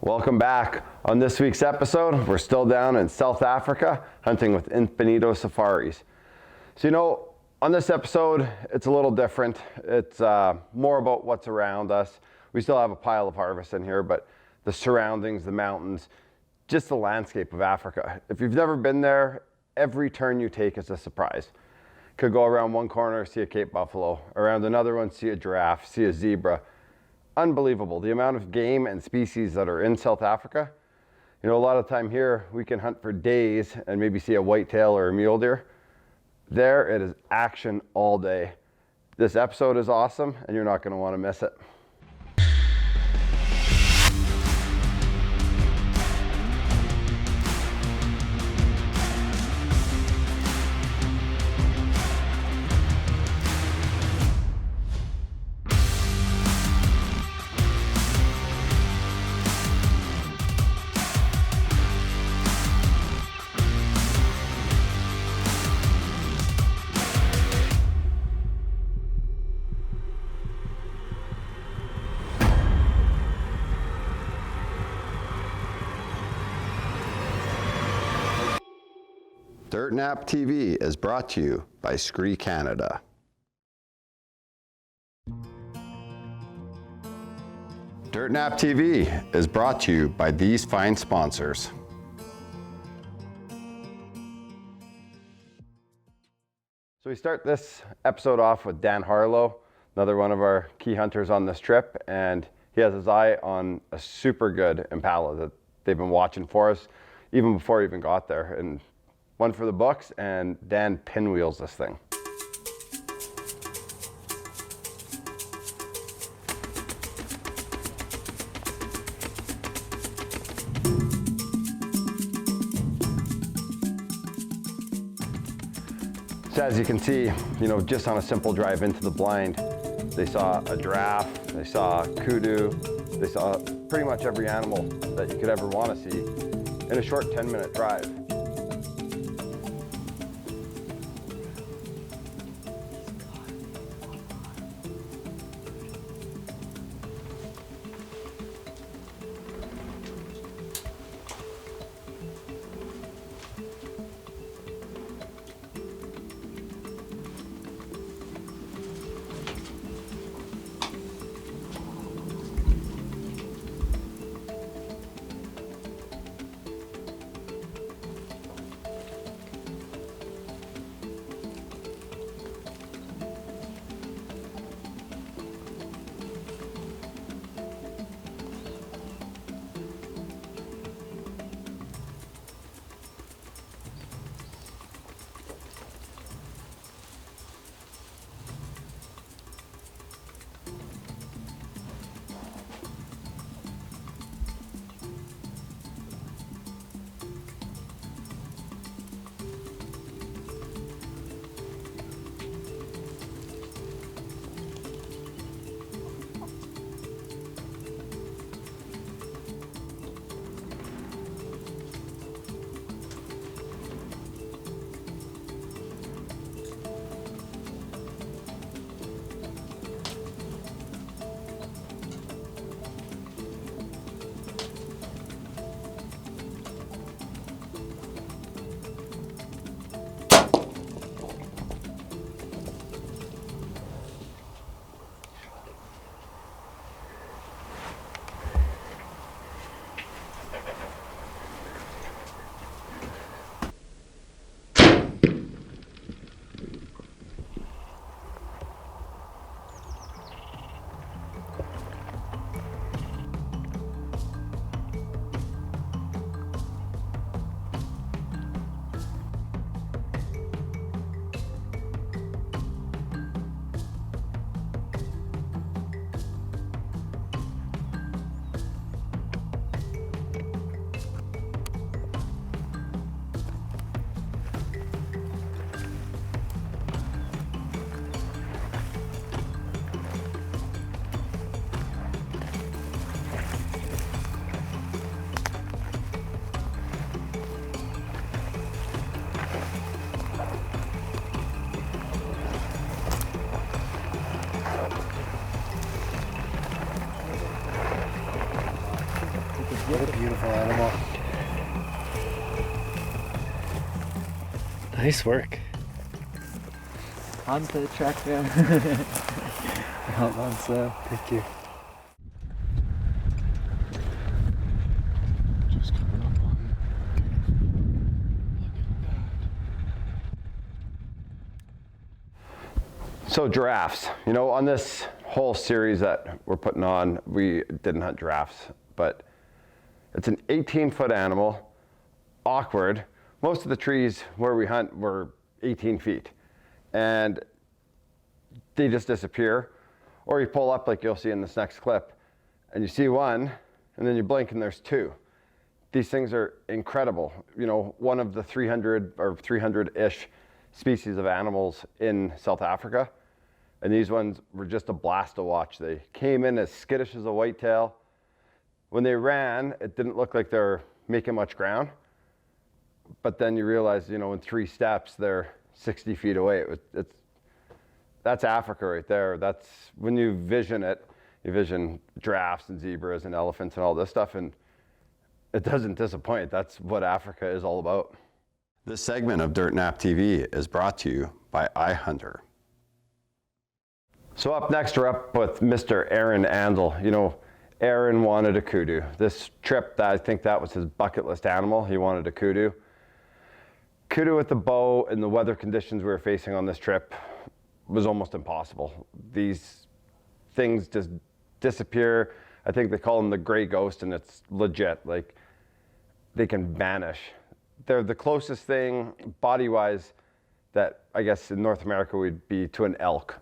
Welcome back. On this week's episode, we're still down in South Africa hunting with Infinito Safaris. So on this episode, it's a little different. It's more about what's around us. We still have a pile of harvest in here, but the surroundings, the mountains, just the landscape of Africa. If you've never been there, every turn you take is a surprise. Could go around one corner, see a Cape buffalo, around another one, see a giraffe, see a zebra. Unbelievable, the amount of game and species that are in South Africa. A lot of time here, we can hunt for days and maybe see a whitetail or a mule deer. There, it is action all day. This episode is awesome, and you're not gonna wanna miss it. Dirt Nap TV is brought to you by Scree Canada. Dirt Nap TV is brought to you by these fine sponsors. So we start this episode off with Dan Harlow, another one of our key hunters on this trip, and he has his eye on a super good impala that they've been watching for us even before he even got there. And one for the books, and Dan pinwheels this thing. So as you can see, just on a simple drive into the blind, they saw a giraffe, they saw kudu, they saw pretty much every animal that you could ever want to see in a short 10-minute drive. What a beautiful animal. Nice work. On to the track now. Well done, Sam. Thank you. Just coming up on. Look at that. So giraffes, you know, on this whole series that we're putting on, we didn't hunt giraffes, but it's an 18-foot animal, awkward. Most of the trees where we hunt were 18 feet, and they just disappear. Or you pull up like you'll see in this next clip, and you see one, and then you blink and there's two. These things are incredible. You know, one of the 300 or 300-ish species of animals in South Africa, and these ones were just a blast to watch. They came in as skittish as a whitetail. When they ran, it didn't look like they're making much ground, but then you realize, you know, in 3 steps, they're 60 feet away. That's Africa right there. That's when you vision it, you vision giraffes and zebras and elephants and all this stuff, and it doesn't disappoint. That's what Africa is all about. This segment of Dirt Nap TV is brought to you by iHunter. So up next, we're up with Mr. Aaron Andel. You know, Aaron wanted a kudu. This trip, I think that was his bucket list animal. He wanted a kudu. Kudu with the bow and the weather conditions we were facing on this trip was almost impossible. These things just disappear. I think they call them the gray ghost, and it's legit. Like, they can vanish. They're the closest thing, body-wise, that I guess in North America would be to an elk.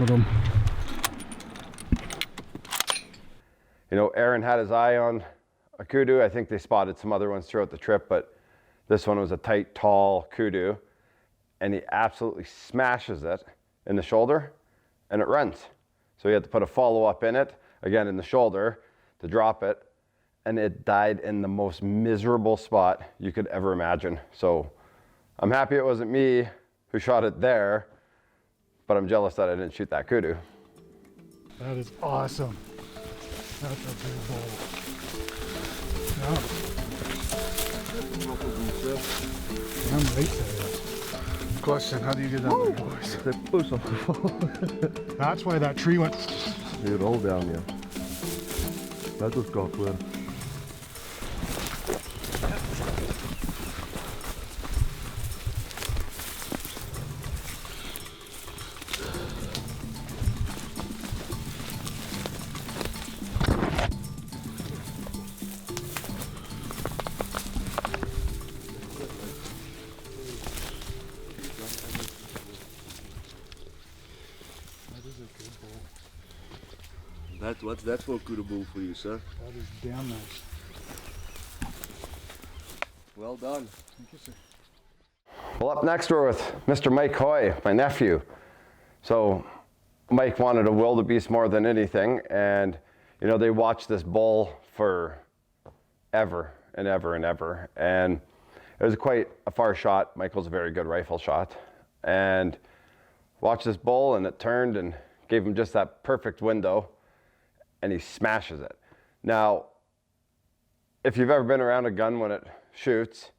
Them. You know, Aaron had his eye on a kudu. I think they spotted some other ones throughout the trip, but this one was a tight, tall kudu, and he absolutely smashes it in the shoulder, and it runs. So he had to put a follow-up in it, again in the shoulder, to drop it, and it died in the most miserable spot you could ever imagine. So I'm happy it wasn't me who shot it there, but I'm jealous that I didn't shoot that kudu. That is awesome. That's a big bull. Yeah. Damn right that is. Question, how do you get that big, boys? They push off the phone. That's why that tree went. They roll down, yeah. That just got clear. That's what Kudu bull for you, sir. That is damn nice. Well done. Thank you, sir. Well, up next we're with Mr. Mike Hoy, my nephew. So Mike wanted a wildebeest more than anything, and you know, they watched this bull for ever and ever and ever, and it was quite a far shot. Michael's a very good rifle shot, and watched this bull, and it turned and gave him just that perfect window, and he smashes it. Now, if you've ever been around a gun when it shoots,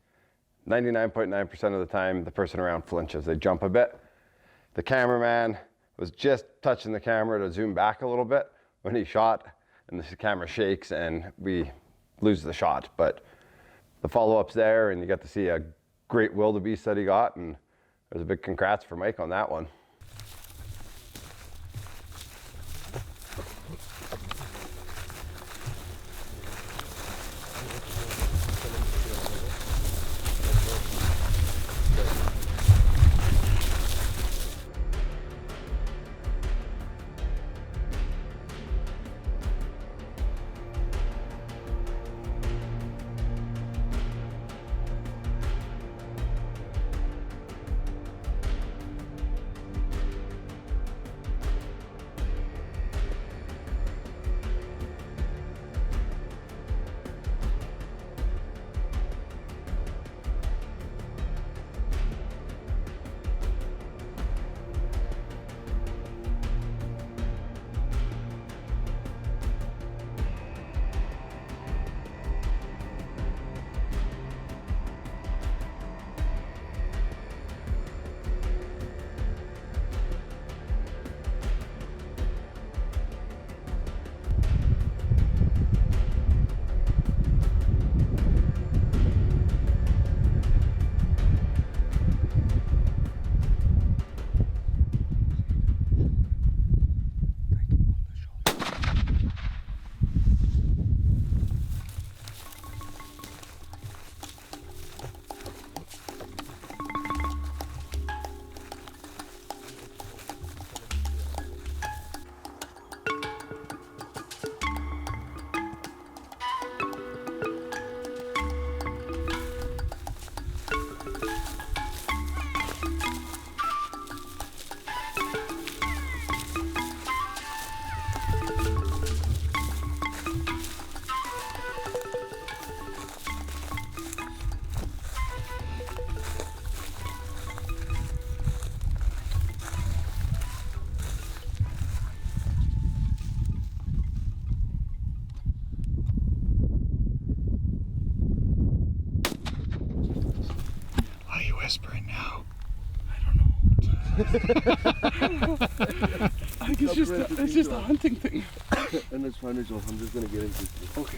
99.9% of the time, the person around flinches. They jump a bit. The cameraman was just touching the camera to zoom back a little bit when he shot, and the camera shakes and we lose the shot. But the follow-up's there, and you got to see a great wildebeest that he got, and there's a big congrats for Mike on that one. desperate now? I don't know. I think it's just a hunting thing. And it's fine, Joel. I'm just gonna get into it. Okay.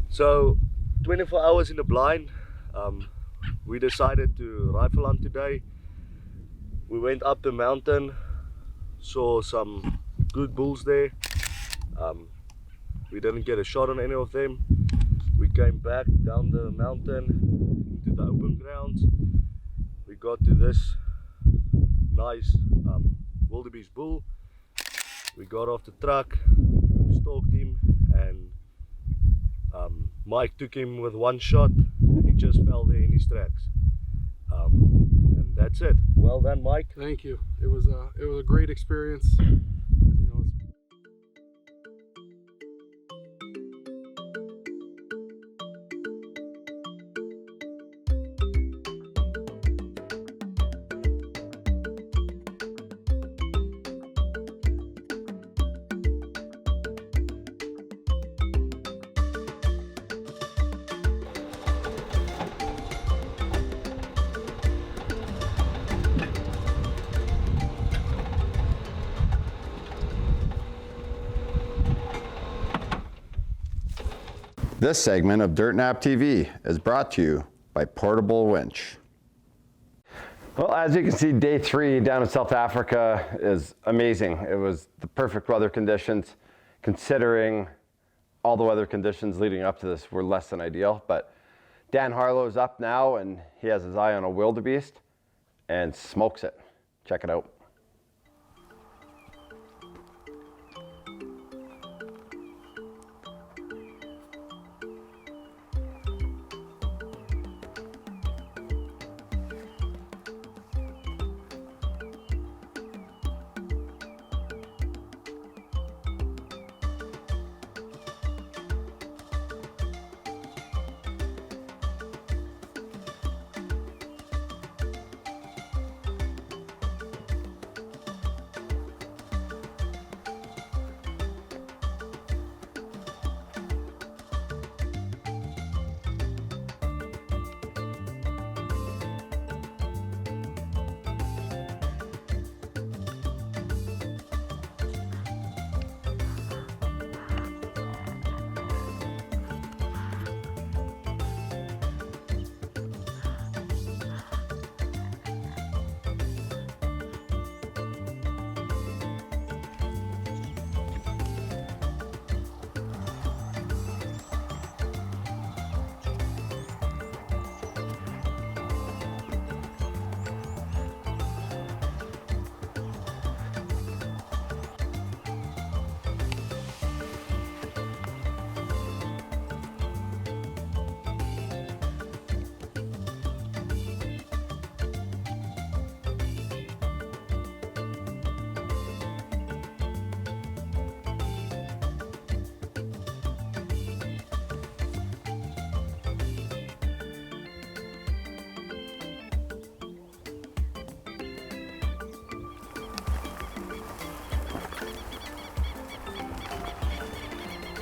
So, 24 hours in the blind. We decided to rifle hunt today. We went up the mountain, saw some good bulls there. We didn't get a shot on any of them. We came back down the mountain into the open grounds. We got to this nice wildebeest bull. We got off the truck, we stalked him, and Mike took him with one shot and he just fell there in his tracks. And that's it. Well done, Mike. Thank you. It was a great experience. You know, This segment of Dirt Nap TV is brought to you by Portable Winch. Well, as you can see, day 3 down in South Africa is amazing. It was the perfect weather conditions, considering all the weather conditions leading up to this were less than ideal. But Dan Harlow's up now and he has his eye on a wildebeest and smokes it. Check it out.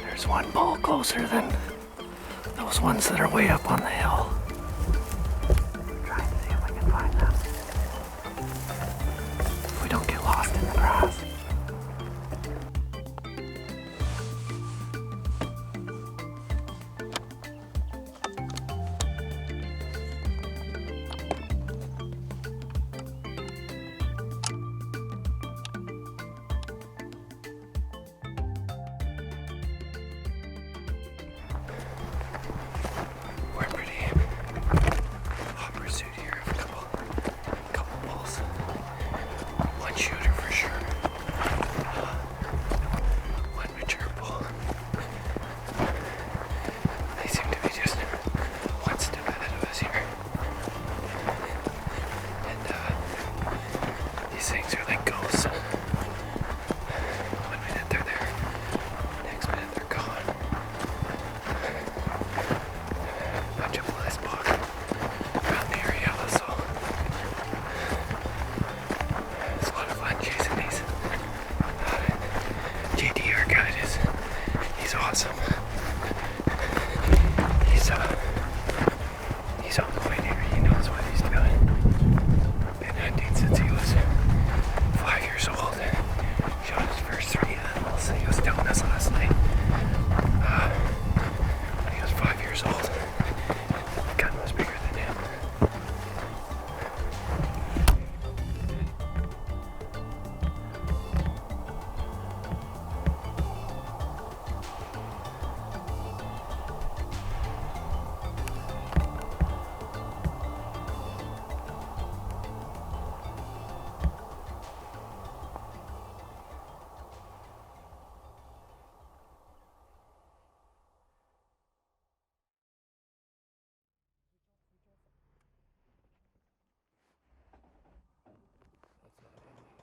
There's one bull closer than those ones that are way up on the hill. I'm trying to see if I can find them. If we don't get lost in the grass. We're pretty hot pursuit here of a couple bulls. One shooter for sure. One mature bull. They seem to be just one step ahead of us here. And these things are like ghosts. One minute they're there, next minute they're gone. Bunch of bliss bog around the area also. It's a lot of fun chasing these. JD, our guide, he's awesome.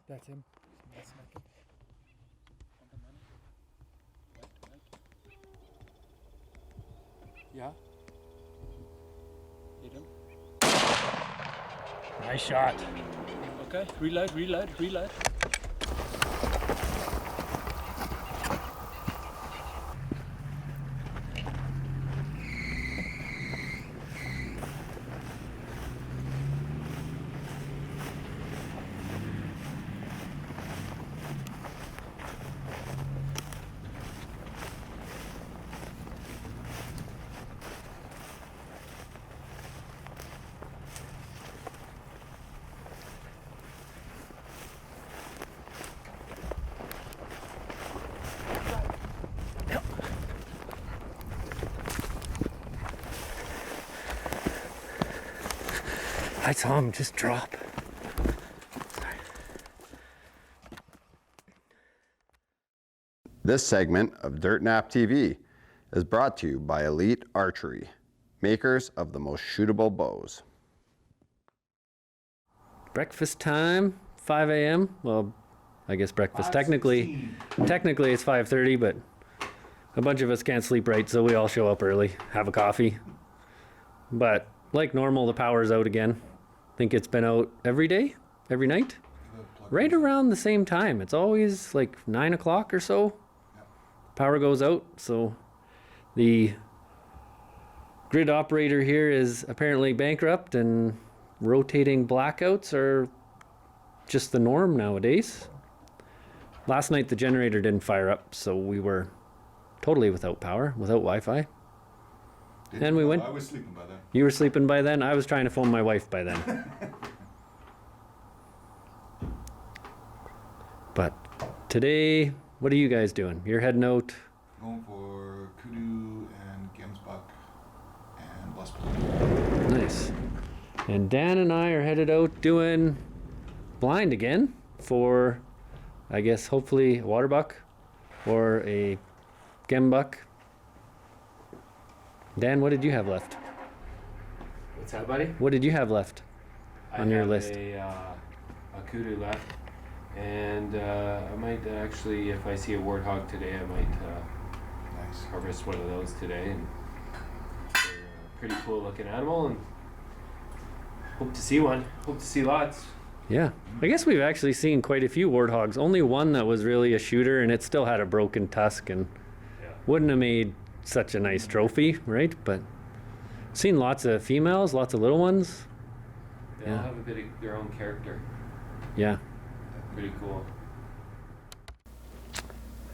That's him. That's naked. Yeah. Hit him. Nice shot. Okay, reload, reload, reload. I saw him just drop. This segment of Dirt Nap TV is brought to you by Elite Archery, makers of the most shootable bows. Breakfast time, 5 a.m. Well, I guess breakfast technically it's 5:30, but a bunch of us can't sleep right, so we all show up early, have a coffee. But like normal, the power's out again. I think it's been out every day, every night, right around the same time. It's always like 9 o'clock or so. Power goes out, so the grid operator here is apparently bankrupt, and rotating blackouts are just the norm nowadays. Last night the generator didn't fire up, so we were totally without power, without Wi-Fi. And we went. I was sleeping by then. You were sleeping by then? I was trying to phone my wife by then. But today, what are you guys doing? You're heading out. Going for Kudu and Gemsbach and Blesspool. Nice. And Dan and I are headed out doing blind again for, I guess, hopefully a water buck or a gembuck. Dan, what did you have left? What's that, buddy? What did you have left on your list? I have a kudu left, and I might actually, if I see a warthog today, I might Nice. harvest one of those today. And they're a pretty cool looking animal, and hope to see one. Hope to see lots. Yeah, I guess we've actually seen quite a few warthogs. Only one that was really a shooter, and it still had a broken tusk and wouldn't have made such a nice trophy, right? But seen lots of females, lots of little ones. They all have a bit of their own character. Yeah. Pretty cool.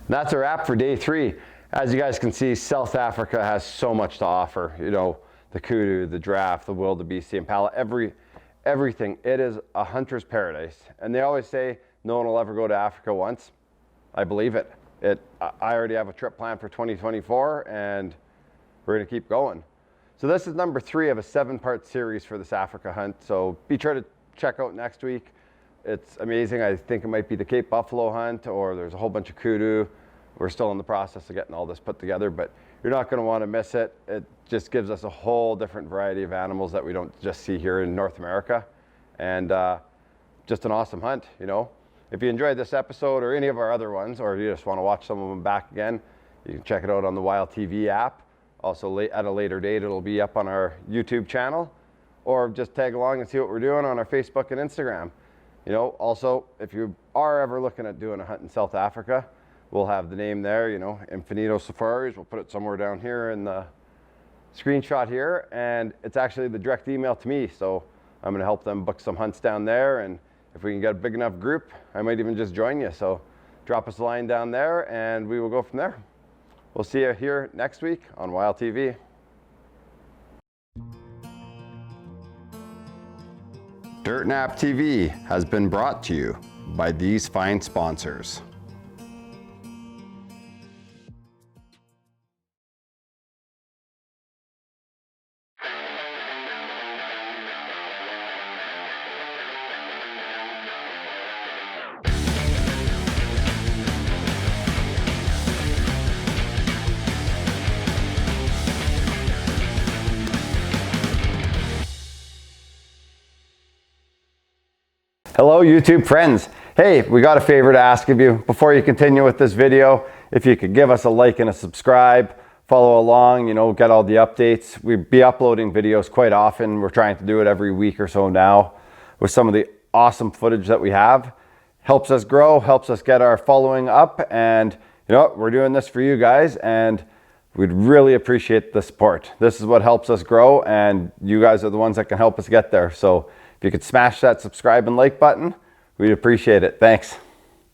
That's a wrap for day 3. As you guys can see, South Africa has so much to offer. You know, the kudu, the giraffe, the wildebeest, the impala, everything. It is a hunter's paradise. And they always say no one will ever go to Africa once. I believe it. I already have a trip planned for 2024, and we're gonna keep going. So this is number 3 of a 7-part series for this Africa hunt. So be sure to check out next week. It's amazing. I think it might be the Cape Buffalo hunt, or there's a whole bunch of kudu. We're still in the process of getting all this put together, but you're not gonna wanna miss it. It just gives us a whole different variety of animals that we don't just see here in North America. And just an awesome hunt, you know. If you enjoyed this episode or any of our other ones, or you just want to watch some of them back again, you can check it out on the Wild TV app. Also, at a later date, it'll be up on our YouTube channel, or just tag along and see what we're doing on our Facebook and Instagram. You know, also, if you are ever looking at doing a hunt in South Africa, we'll have the name there, you know, Infinito Safaris. We'll put it somewhere down here in the screenshot here, and it's actually the direct email to me. So I'm going to help them book some hunts down there, and if we can get a big enough group, I might even just join you. So drop us a line down there and we will go from there. We'll see you here next week on Wild TV. Dirt Nap TV has been brought to you by these fine sponsors. Hello YouTube friends, Hey, we got a favor to ask of you. Before you continue with this video, if you could give us a like and a subscribe, follow along, you know, get all the updates. We'll be uploading videos quite often. We're trying to do it every week or so now with some of the awesome footage that we have. Helps us grow, helps us get our following up, and you know what, we're doing this for you guys, and we'd really appreciate the support. This is what helps us grow, and you guys are the ones that can help us get there. So if you could smash that subscribe and like button, we'd appreciate it. Thanks.